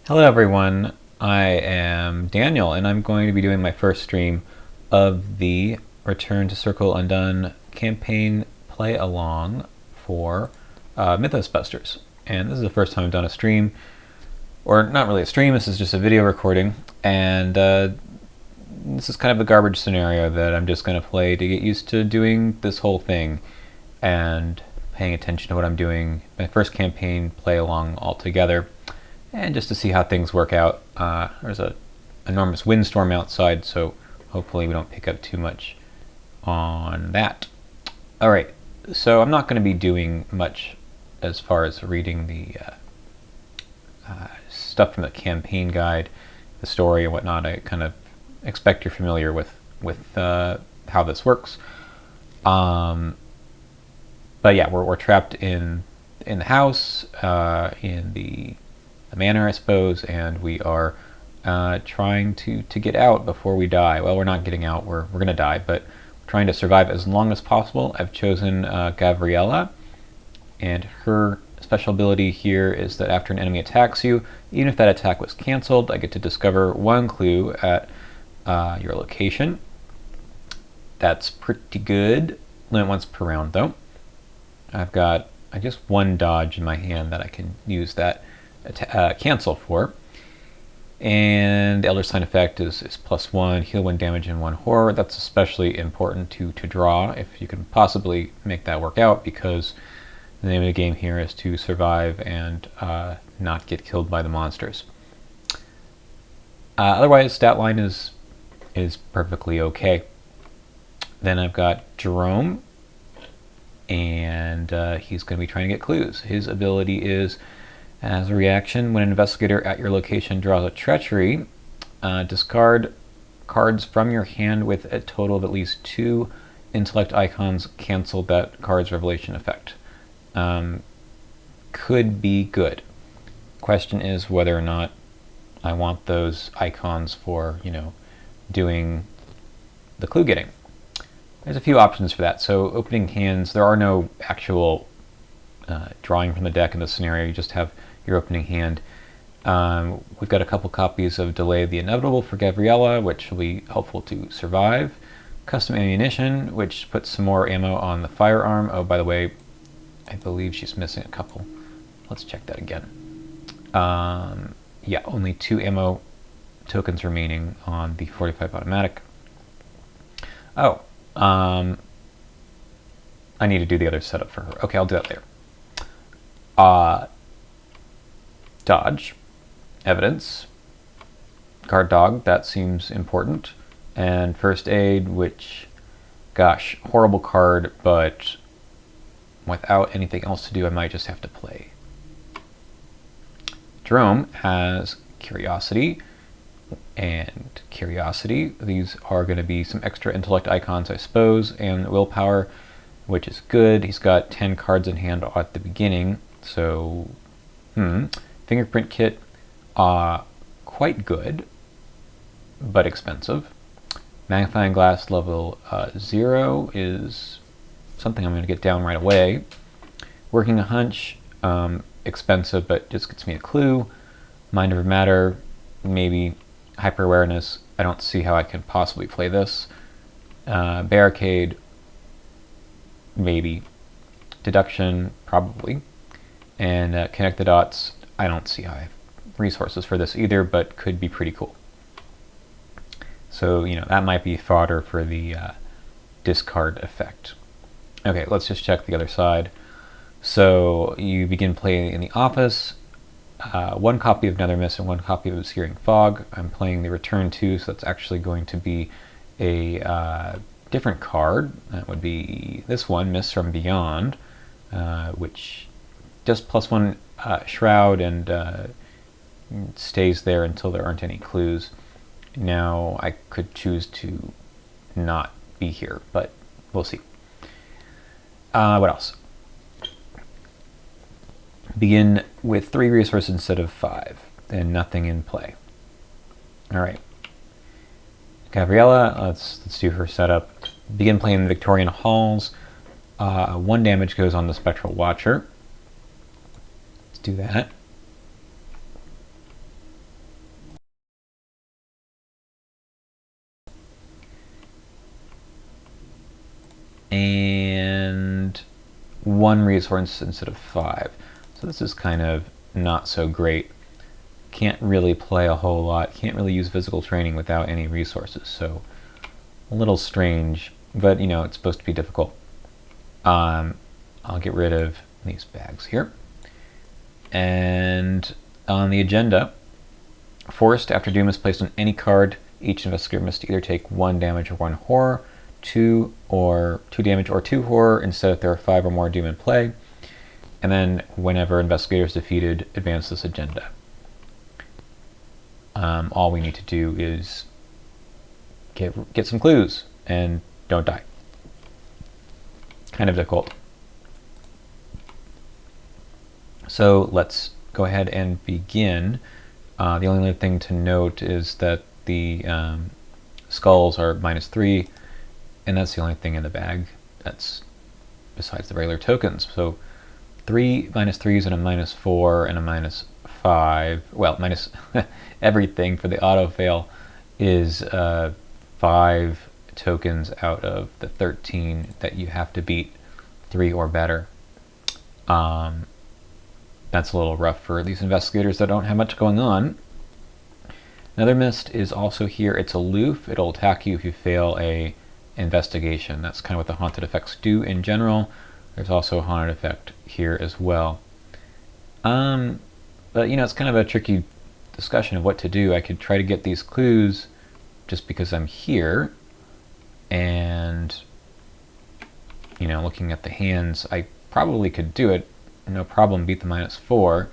Hello everyone, I am Daniel and I'm going to be doing my first stream of the Return to Circle Undone campaign play-along for Mythos Busters. And this is the first time I've done a stream, or not really a stream, this is just a video recording, and this is kind of a garbage scenario that I'm just going to play to get used to doing this whole thing and paying attention to what I'm doing. My first campaign play-along altogether. And just to see how things work out. There's an enormous windstorm outside, so hopefully we don't pick up too much on that. Alright, so I'm not going to be doing much as far as reading the stuff from the campaign guide, the story and whatnot. I kind of expect you're familiar with how this works. But yeah, we're trapped in the house, in the manor, I suppose, and we are trying to get out before we die. Well, we're not getting out, we're going to die, but we're trying to survive as long as possible. I've chosen Gavriella, and her special ability here is that after an enemy attacks you, even if that attack was cancelled, I get to discover one clue at your location. That's pretty good. Limit once per round, though. I've got, I guess, one dodge in my hand that I can use that cancel for, and the Elder Sign effect is +1, heal 1 damage and 1 horror. That's especially important to draw if you can possibly make that work out, because the name of the game here is to survive and not get killed by the monsters. Otherwise, stat line is perfectly okay. Then I've got Jerome, and he's going to be trying to get clues. His ability is, as a reaction, when an investigator at your location draws a treachery, discard cards from your hand with a total of at least 2 intellect icons cancel that card's revelation effect. Could be good. Question is whether or not I want those icons for, doing the clue getting. There's a few options for that. So opening hands, there are no actual drawing from the deck in this scenario. You just have your opening hand. We've got a couple copies of Delay the Inevitable for Gavriella, which will be helpful to survive. Custom ammunition, which puts some more ammo on the firearm. Oh, by the way, I believe she's missing a couple. Let's check that again. Yeah, only 2 ammo tokens remaining on the 45 automatic. Oh, I need to do the other setup for her. Okay, I'll do that later. Dodge, evidence, guard dog, that seems important, and first aid, which, gosh, horrible card, but without anything else to do, I might just have to play. Jerome has curiosity and curiosity. These are going to be some extra intellect icons, I suppose, and willpower, which is good. He's got 10 cards in hand at the beginning, so fingerprint kit, quite good, but expensive. Magnifying glass level 0 is something I'm going to get down right away. Working a hunch, expensive, but just gets me a clue. Mind over matter, maybe. Hyper awareness, I don't see how I can possibly play this. Barricade, maybe. Deduction, probably. And connect the dots, I don't see how I have resources for this either, but could be pretty cool. So, that might be fodder for the discard effect. Okay, let's just check the other side. So, you begin playing in the office. 1 copy of Nether Mist and 1 copy of Obscuring Fog. I'm playing the Return to, so that's actually going to be a different card. That would be this one, Mists from Beyond, which just +1 shroud and stays there until there aren't any clues. Now I could choose to not be here, but we'll see. What else? Begin with 3 resources instead of 5, and nothing in play. All right. Gavriella, let's do her setup. Begin playing the Victorian Halls. 1 damage goes on the Spectral Watcher. Let's do that. 1 resource instead of 5. So this is kind of not so great. Can't really play a whole lot. Can't really use physical training without any resources. So a little strange, but you know, it's supposed to be difficult. I'll get rid of these bags here. And on the agenda, forced after doom is placed on any card, each investigator must either take 1 damage or 1 horror, 2 damage or 2 horror instead if there are 5 or more doom in play. And then whenever investigator is defeated, advance this agenda. All we need to do is get some clues and don't die. Kind of difficult. So let's go ahead and begin. The only other thing to note is that the skulls are -3, and that's the only thing in the bag that's besides the regular tokens. So 3 -3s and a -4 and a -5. Well, minus everything for the auto fail is 5 tokens out of the 13 that you have to beat 3 or better. That's a little rough for these investigators that don't have much going on. Another mist is also here. It's aloof. It'll attack you if you fail a investigation. That's kind of what the haunted effects do in general. There's also a haunted effect here as well. But you know, it's kind of a tricky discussion of what to do. I could try to get these clues just because I'm here, and you know, looking at the hands, I probably could do it. No problem, beat the -4,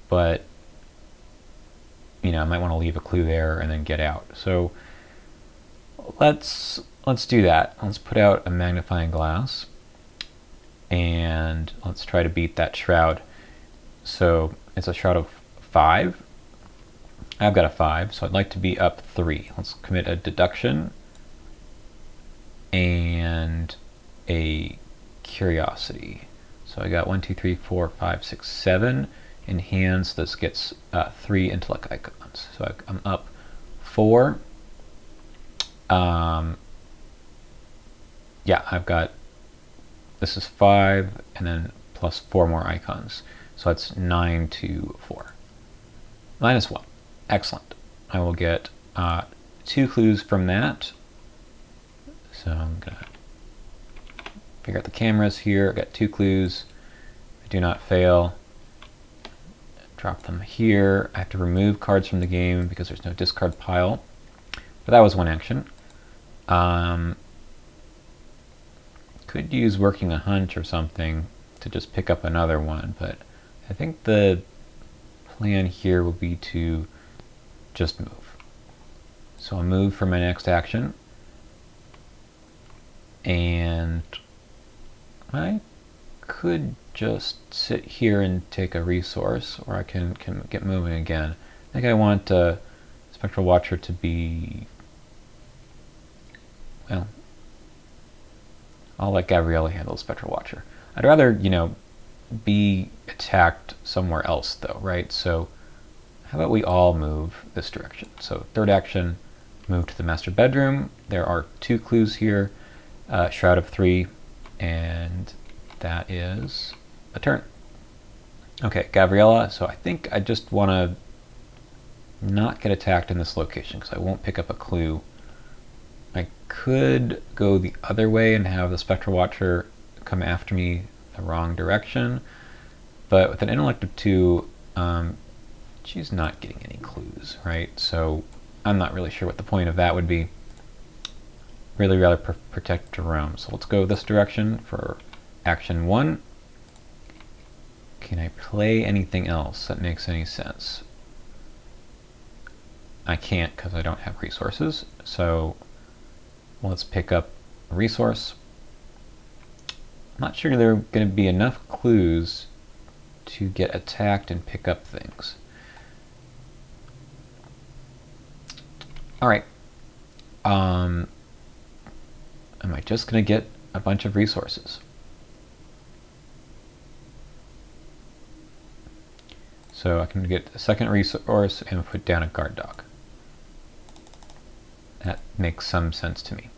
but you know, I might want to leave a clue there and then get out. So let's do that. Let's put out a magnifying glass and let's try to beat that shroud. So it's a shroud of 5. I've got a 5, so I'd like to be up 3. Let's commit a deduction and a curiosity. So I got 1, 2, 3, 4, 5, 6, 7 in hands. This gets 3 intellect icons. So I'm up 4. Yeah, I've got, this is 5 and then plus 4 more icons. So that's 9 to 4. -1. Excellent. I will get 2 clues from that. So I'm going to figure out the cameras here. I've got 2 clues. I do not fail. Drop them here. I have to remove cards from the game because there's no discard pile. But that was 1 action. Could use working a hunch or something to just pick up another one, but I think the plan here will be to just move. So I'll move for my next action, and I could just sit here and take a resource, or I can get moving again. I think I want Spectral Watcher to be, well, I'll let Gavriella handle Spectral Watcher. I'd rather, you know, be attacked somewhere else though, right? So how about we all move this direction? So 3rd action, move to the master bedroom. There are 2 clues here, Shroud of 3, and that is a turn. Okay, Gavriella, so I think I just want to not get attacked in this location because I won't pick up a clue. I could go the other way and have the Spectral Watcher come after me the wrong direction, but with an intellect of 2, she's not getting any clues, right? So I'm not really sure what the point of that would be. Really rather protect Jerome. So let's go this direction for action 1. Can I play anything else that makes any sense? I can't because I don't have resources. So let's pick up a resource. I'm not sure there are going to be enough clues to get attacked and pick up things. All right. Am I just going to get a bunch of resources? So I can get a second resource and put down a guard dog. That makes some sense to me.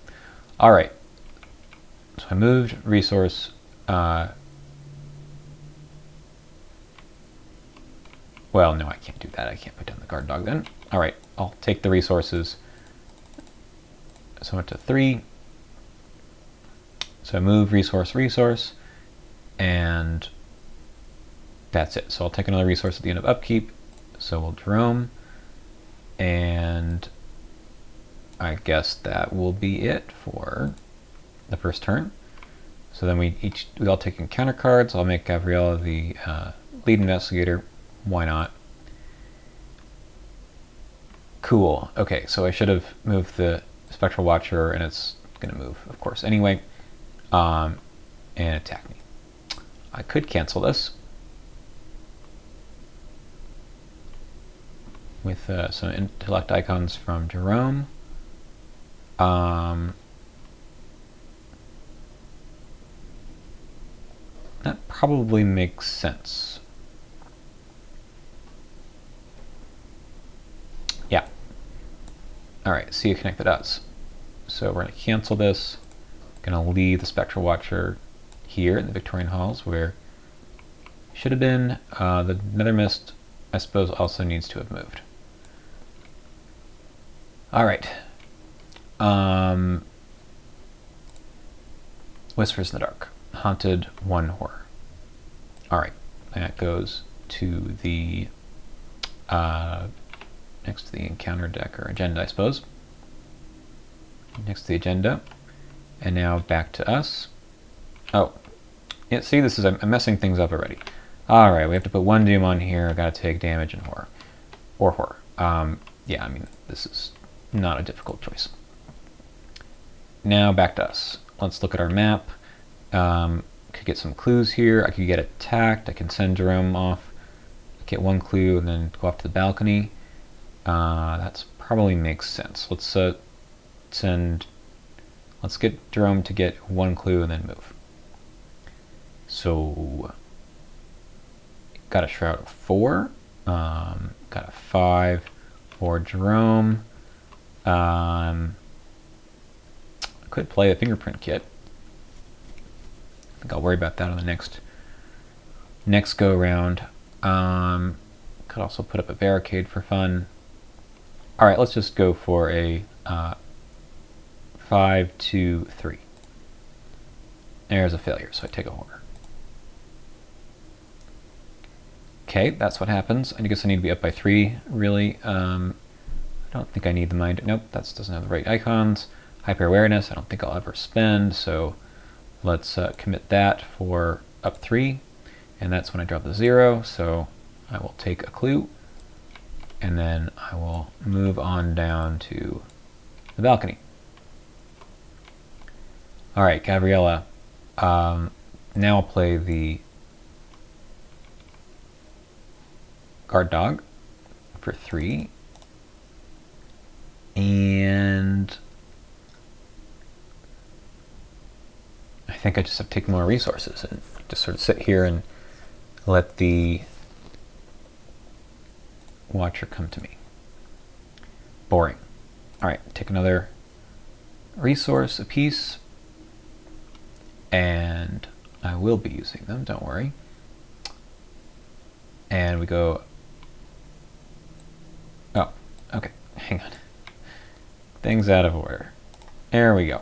All right. So I moved resource Well, no, I can't do that. I can't put down the guard dog then. All right, I'll take the resources. So I went to 3. So I move resource, and that's it. So I'll take another resource at the end of upkeep. So we'll Jerome, and I guess that will be it for the first turn. So then we all take encounter cards. I'll make Gavriella the lead investigator. Why not? Cool. Okay, so I should have moved the Spectral Watcher, and it's going to move, of course, anyway, and attack me. I could cancel this with some intellect icons from Jerome. That probably makes sense. Yeah. All right, see you connect the dots. So we're going to cancel this. Going to leave the Spectral Watcher here in the Victorian Halls, where it should have been. The Nether Mist, I suppose, also needs to have moved. All right. Whispers in the Dark. Haunted 1 horror. All right. That goes to the next to the encounter deck or agenda, I suppose. Next to the agenda. And now back to us. Oh, yeah, see, this is, I'm messing things up already. All right, we have to put 1 Doom on here. I've got to take damage and horror. Or horror. Yeah, I mean, this is not a difficult choice. Now back to us. Let's look at our map. Could get some clues here. I could get attacked. I can send Jerome off. Get 1 clue and then go off to the balcony. That's probably makes sense. Let's get Jerome to get 1 clue and then move. So, got a Shroud of 4, got a 5 for Jerome. I could play a fingerprint kit. I think I'll worry about that on the next go round. Could also put up a barricade for fun. All right, let's just go for a 5, 2, 3. There's a failure, so I take a horror. Okay, that's what happens. I guess I need to be up by 3, really. I don't think I need the mind. Nope, that doesn't have the right icons. Hyper awareness, I don't think I'll ever spend, so let's commit that for up 3. And that's when I drop the 0, so I will take a clue. And then I will move on down to the balcony. All right, Gavriella. Now I'll play the guard dog for 3. And I think I just have to take more resources and just sort of sit here and let the Watcher come to me. Boring. All right, take another resource apiece, and I will be using them, don't worry. And we go, oh, okay, hang on. Things out of order. There we go.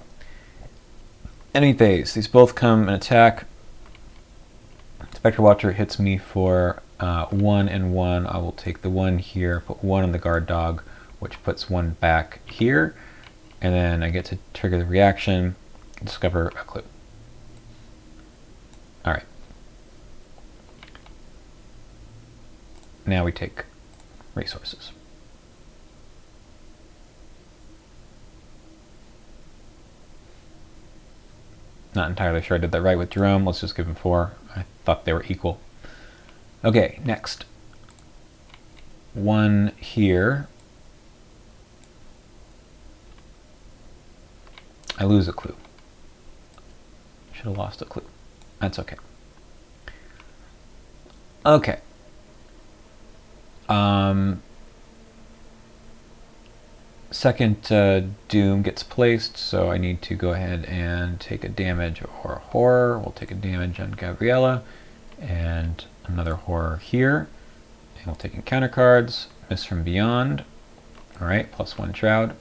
Enemy phase, these both come and attack. Spectral Watcher hits me for 1 and 1. I will take the 1 here, put 1 on the guard dog, which puts 1 back here, and then I get to trigger the reaction, discover a clue. All right. Now we take resources. Not entirely sure I did that right with Jerome. Let's just give him 4. I thought they were equal. Okay, next. 1 here. I lose a clue. Should have lost a clue. That's okay. Okay. Second Doom gets placed, so I need to go ahead and take a damage or a horror. We'll take a damage on Gavriella, and another horror here. we'll take encounter cards. Miss from Beyond. Alright, +1 Shroud.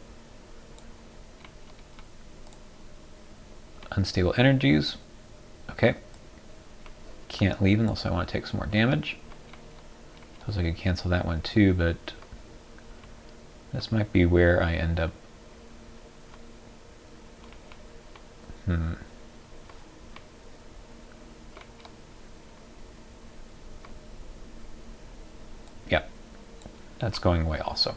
Unstable Energies. Okay. Can't leave unless I want to take some more damage. Suppose I could cancel that one too, but this might be where I end up. Yep. That's going away also.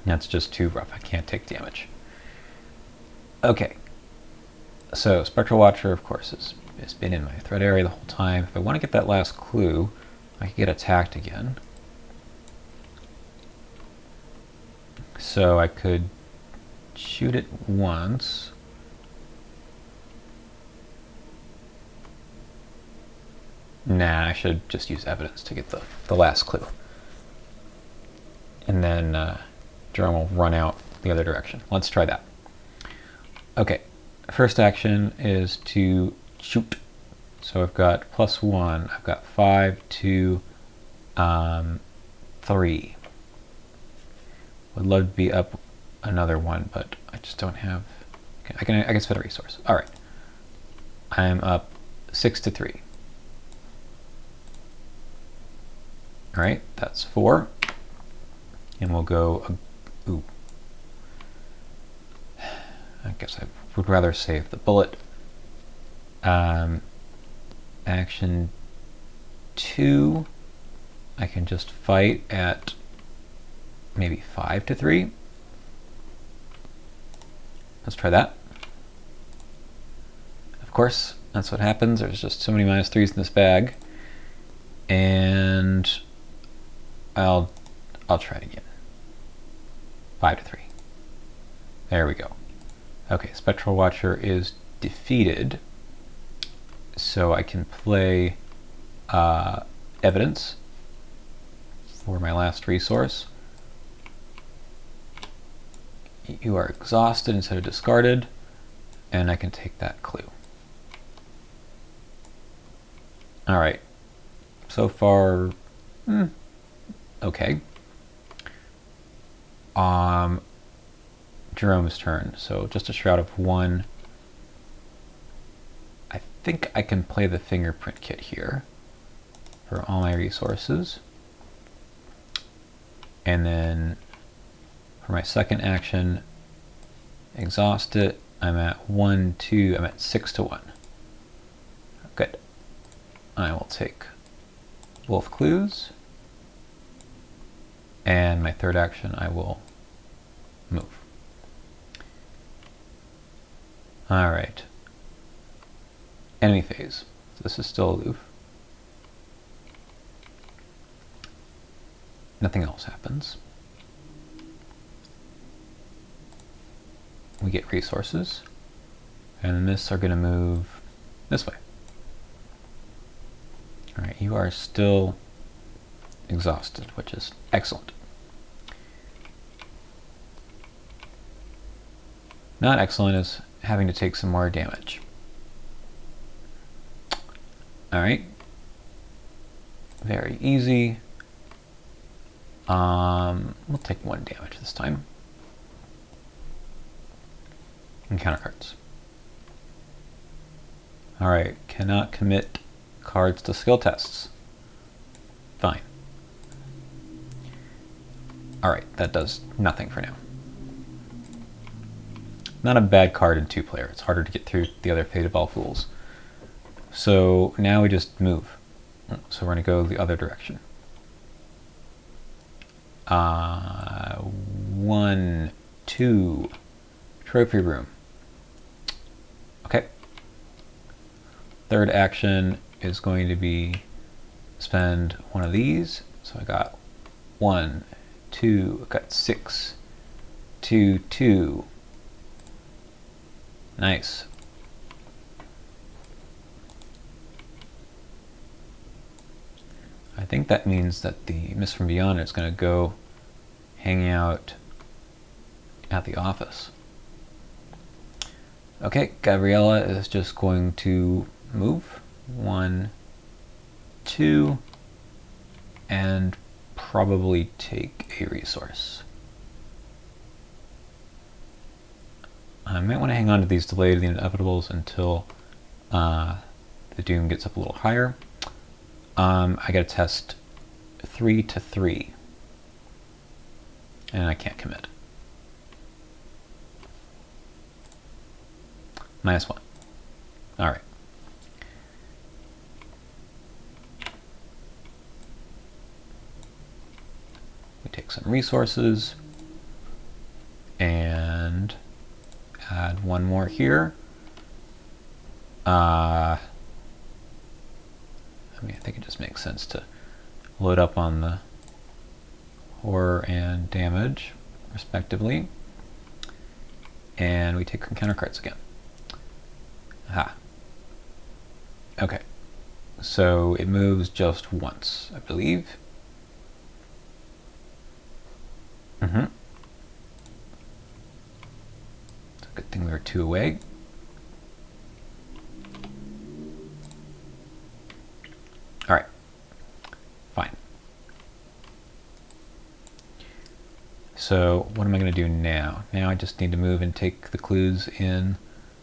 That's just too rough. I can't take damage. Okay. So, Spectral Watcher, of course, has been in my threat area the whole time. If I want to get that last clue, I could get attacked again. So I could shoot it once. Nah, I should just use evidence to get the last clue. And then Jerome will run out the other direction. Let's try that. Okay, first action is to shoot. So I've got +1. I've got 5, 2, 3. Would love to be up another one, but I just don't have. Okay, I can spend a resource. All right, I'm up 6 to 3. All right, that's 4, and we'll go. Ooh, I guess I would rather save the bullet. Action 2, I can just fight at maybe 5 to 3. Let's try that. Of course, that's what happens. There's just so many -3s in this bag, and I'll try it again. 5 to 3. There we go. Okay, Spectral Watcher is defeated, so I can play evidence for my last resource. You are exhausted instead of discarded, and I can take that clue. All right, so far, okay. Jerome's turn, so just a Shroud of 1. I think I can play the fingerprint kit here for all my resources. And then for my second action, exhaust it. I'm at 1, 2, I'm at 6 to 1. Good. I will take both clues. And my third action, I will move. All right. Enemy phase. So this is still aloof. Nothing else happens. We get resources. And this are going to move this way. All right, you are still exhausted, which is excellent. Not excellent is having to take some more damage. All right. Very easy. We'll take 1 damage this time. Encounter cards. All right. Cannot commit cards to skill tests. Fine. All right. That does nothing for now. Not a bad card in 2-player. It's harder to get through the other Fate of All Fools. So now we just move. So we're going to go the other direction. 1, 2, trophy room. Okay. Third action is going to be spend one of these. So I got 1, 2, I got 6, 2, 2. Nice. I think that means that the Miss from Beyond is going to go hang out at the office. Okay, Gavriella is just going to move. 1, 2, and probably take a resource. I might want to hang on to these Delay to the Inevitables until the Doom gets up a little higher. I got to test 3 to 3, and I can't commit. -1. All right. We take some resources and add one more here. I mean, I think it just makes sense to load up on the horror and damage, respectively. And we take some counter cards again. Aha. Okay. So it moves just once, I believe. Mm-hmm. It's a good thing we were 2 away. All right. Fine. So what am I going to do now? Now I just need to move and take the clues in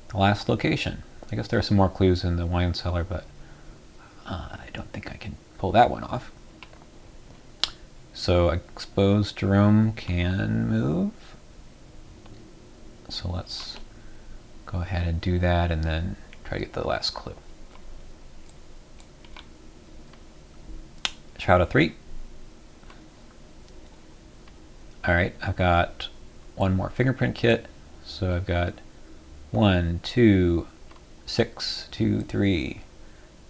the last location. I guess there are some more clues in the wine cellar, but I don't think I can pull that one off. So exposed Jerome can move. So let's go ahead and do that and then try to get the last clue. Shroud of 3. Alright, I've got one more fingerprint kit. So I've got 1, 2, 6, 2, 3.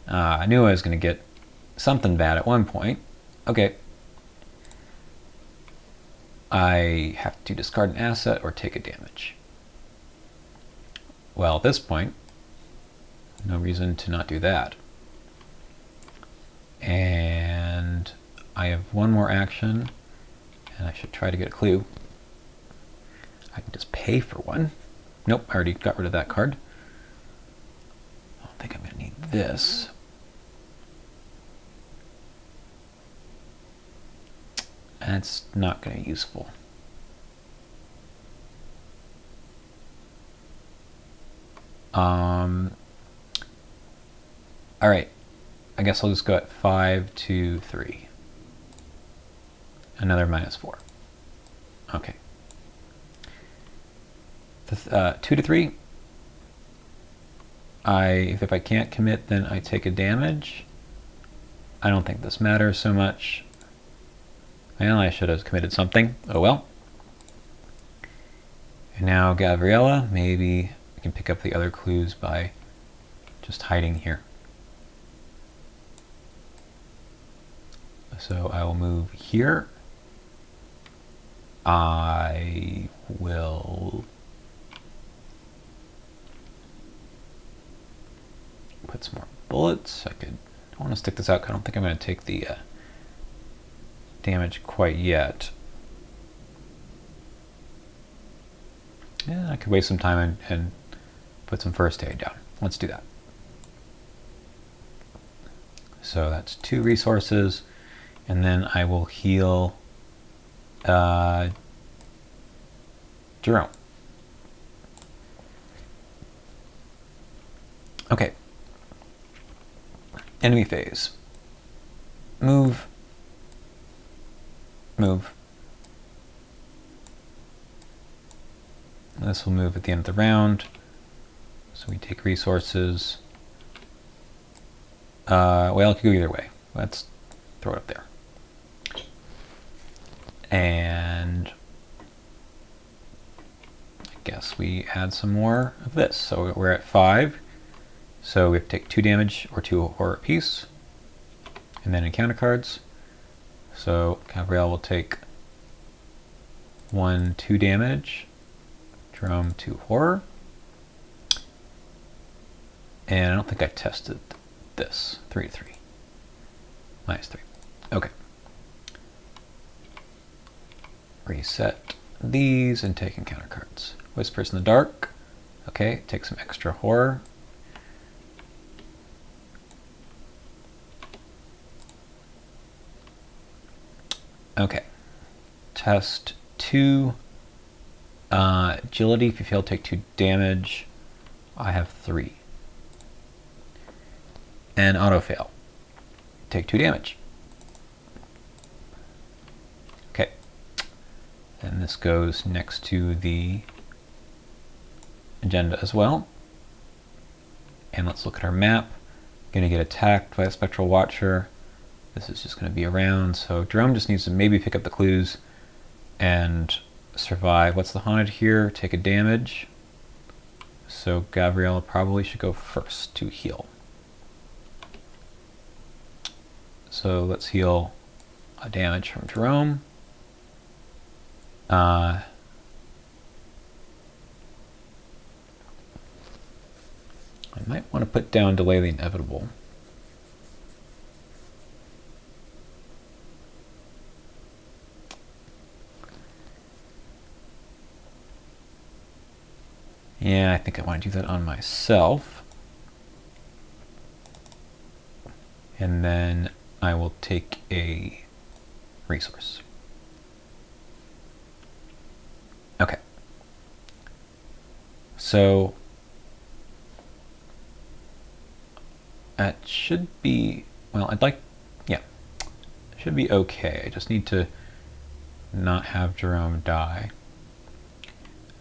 I knew I was going to get something bad at one point. Okay. I have to discard an asset or take a damage. Well, at this point, no reason to not do that. And I have one more action, and I should try to get a clue. I can just pay for one. Nope, I already got rid of that card. I don't think I'm going to need this. That's not going to be useful. All right. I guess I'll just go at 5 to 3. Another -4. Okay. 2 to 3. If I can't commit, then I take a damage. I don't think this matters so much. Well, I should have committed something. Oh well. And now Gavriella. Maybe I can pick up the other clues by just hiding here. So I will move here. I will put some more bullets. I don't want to stick this out because I don't think I'm going to take the damage quite yet. Yeah, I could waste some time and put some first aid down. Let's do that. So that's 2 resources, and then I will heal Jerome. Okay. Enemy phase. Move. Move. This will move at the end of the round. So we take resources. Well, it could go either way. Let's throw it up there. And I guess we add some more of this. So we're at 5. So we have to take 2 damage or 2 horror apiece. And then encounter cards. So Gavriella will take 1, 2 damage. Jerome 2 horror. And I don't think I tested this. 3 to 3. -3. Okay. Reset these and take encounter cards. Whispers in the Dark. Okay, take some extra horror. Okay. Test 2. Agility, if you fail, take 2 damage. I have 3. And auto fail. Take 2 damage. Okay. And this goes next to the agenda as well. And let's look at our map. Gonna get attacked by a Spectral Watcher. This is just gonna be around, so Jerome just needs to maybe pick up the clues and survive. What's the haunted here? Take a damage. So Gavriella probably should go first to heal. So let's heal a damage from Jerome. I might want to put down Delay the Inevitable. Yeah, I think I want to do that on myself. And then I will take a resource. Okay. So that should be, well, yeah, it should be okay. I just need to not have Jerome die.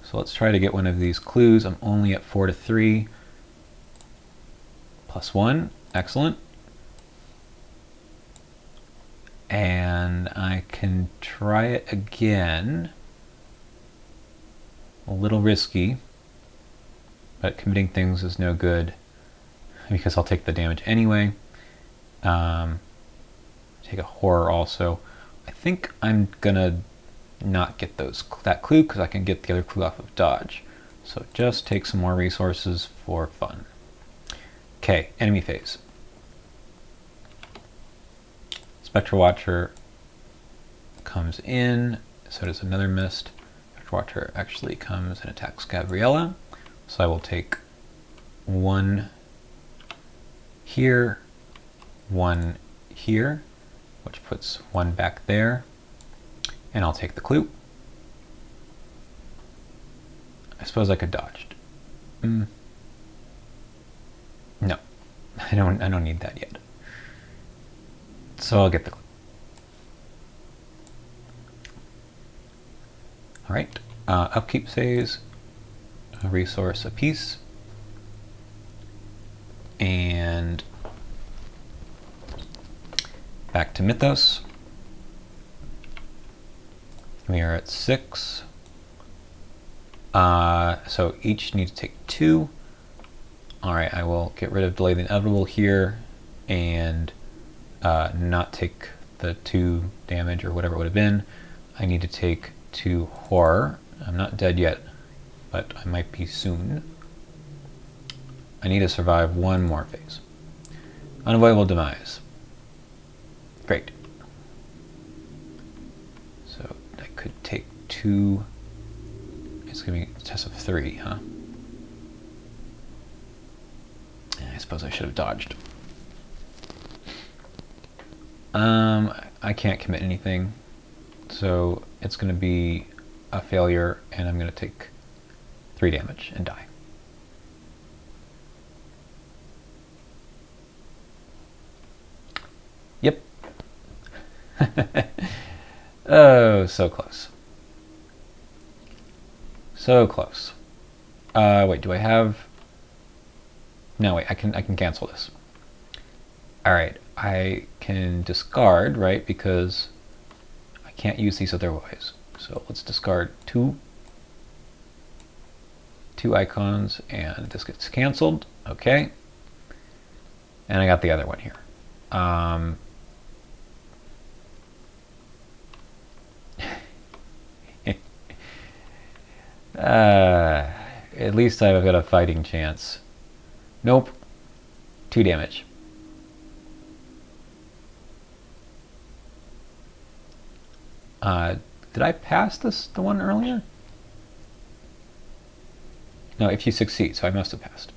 So let's try to get one of these clues. I'm only at 4 to 3. +1, excellent. And I can try it again. A little risky, but committing things is no good because I'll take the damage anyway. Take a horror also. I think I'm gonna not get that clue because I can get the other clue off of dodge. So just take some more resources for fun. Okay, enemy phase. Spectral Watcher comes in, so does another mist. Spectral Watcher actually comes and attacks Gavriella. So I will take 1 here, 1 here, which puts 1 back there. And I'll take the clue. I suppose I could dodge. No, I don't need that yet. So I'll get the clue. All right, upkeep phase, a resource apiece, and back to Mythos. We are at 6. So each needs to take 2. Alright, I will get rid of Delay the Inevitable here and not take the 2 damage or whatever it would have been. I need to take 2 horror. I'm not dead yet, but I might be soon. I need to survive 1 more phase. Unavoidable demise. Great. So I could take 2. It's going to be a test of 3, huh? I suppose I should have dodged. I can't commit anything, so it's going to be a failure, and I'm going to take 3 damage and die. Yep. Oh, so close. So close. Wait, do I have... No, wait, I can cancel this. Alright, I can discard, right, because I can't use these otherwise. So let's discard 2 icons, and this gets canceled. Okay. And I got the other one here. At least I've got a fighting chance. Nope. 2 damage. Did I pass the one earlier? No, if you succeed, so I must have passed.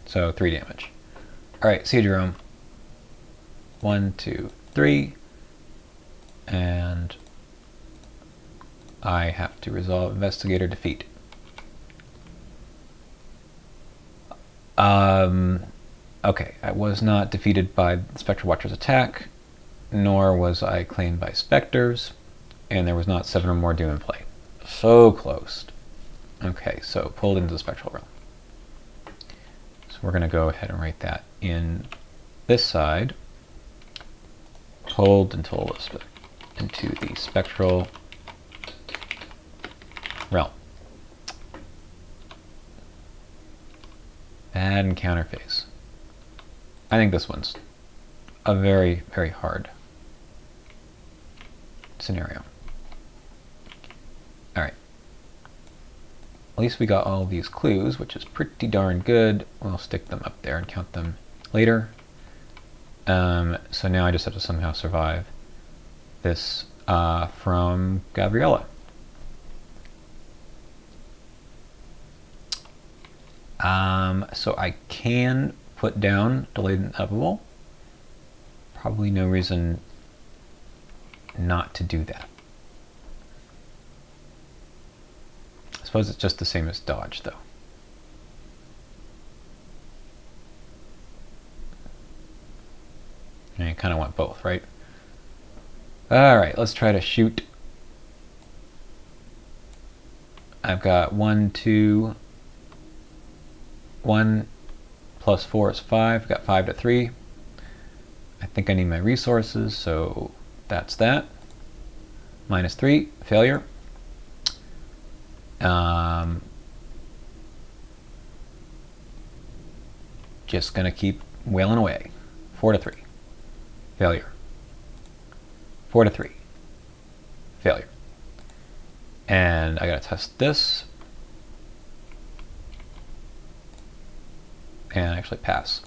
So 3 damage. Alright, see you, Jerome. 1, 2, 3. and I have to resolve Investigator defeat. Okay, I was not defeated by Spectral Watcher's attack, nor was I claimed by Specters, and there was not 7 or more Doom in play. So close. Okay, so pulled into the Spectral Realm. So we're going to go ahead and write that in this side. Pulled into the Spectral Realm. Bad encounter phase. I think this one's a very, very hard scenario. Alright. At least we got all these clues, which is pretty darn good. We'll stick them up there and count them later. So now I just have to somehow survive this from Gavriella. So I can put down Delayed Inevitable. Probably no reason not to do that. I suppose it's just the same as dodge, though. And you kind of want both, right? Alright, let's try to shoot. I've got 1, 2, 1 plus 4 is 5. I've got 5 to 3. I think I need my resources, so that's that. Minus 3, failure. Just gonna keep wailing away. 4 to 3, failure. 4 to 3, failure. And I gotta test this. And actually pass.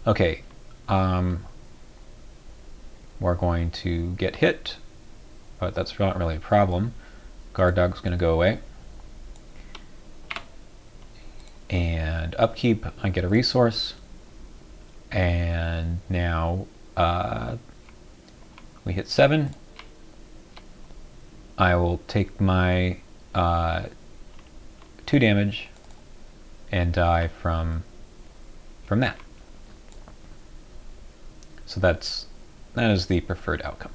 Okay, we're going to get hit, but that's not really a problem. Guard Dog's going to go away. And upkeep, I get a resource. And now we hit 7. I will take my 2 damage and die from that. So that is the preferred outcome.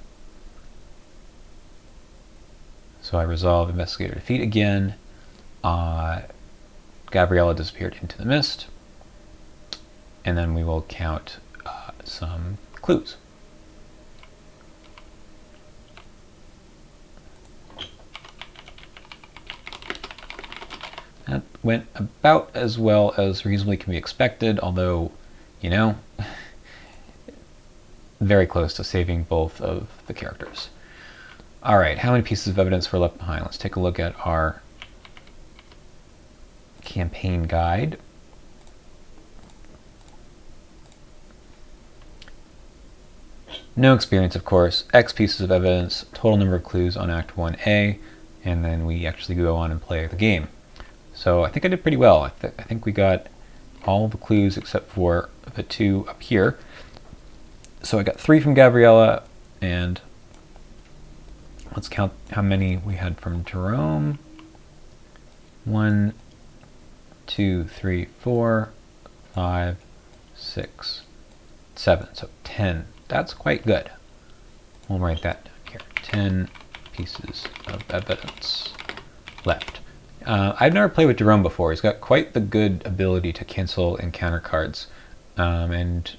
So I resolve Investigator defeat again. Gavriella disappeared into the mist, and then we will count some clues. That went about as well as reasonably can be expected, although, you know, very close to saving both of the characters. Alright, how many pieces of evidence were left behind? Let's take a look at our campaign guide. No experience, of course. X pieces of evidence, total number of clues on Act 1A, and then we actually go on and play the game. So I think I did pretty well. I think we got all the clues except for the 2 up here. So I got 3 from Gavriella, and let's count how many we had from Jerome. 1, 2, 3, 4, 5, 6, 7. So 10. That's quite good. We'll write that down here. 10 pieces of evidence left. I've never played with Jerome before. He's got quite the good ability to cancel encounter cards. And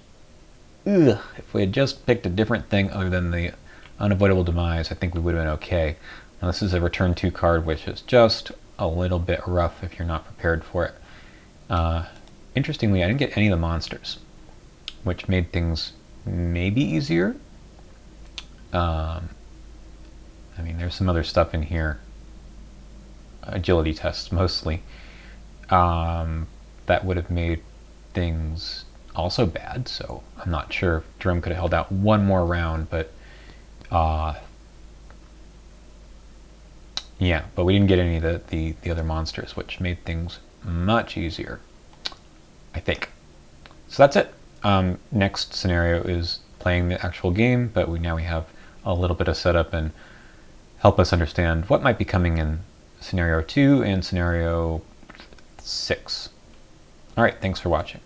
if we had just picked a different thing other than the unavoidable demise, I think we would have been okay. Now this is a return 2 card, which is just a little bit rough if you're not prepared for it. Interestingly, I didn't get any of the monsters, which made things maybe easier. I mean, there's some other stuff in here. Agility tests mostly, that would have made things also bad, so I'm not sure if Jerome could have held out one more round, but yeah, but we didn't get any of the other monsters, which made things much easier, I think. So that's it. Next scenario is playing the actual game, but now we have a little bit of setup and help us understand what might be coming in scenario 2 and scenario 6. All right, thanks for watching.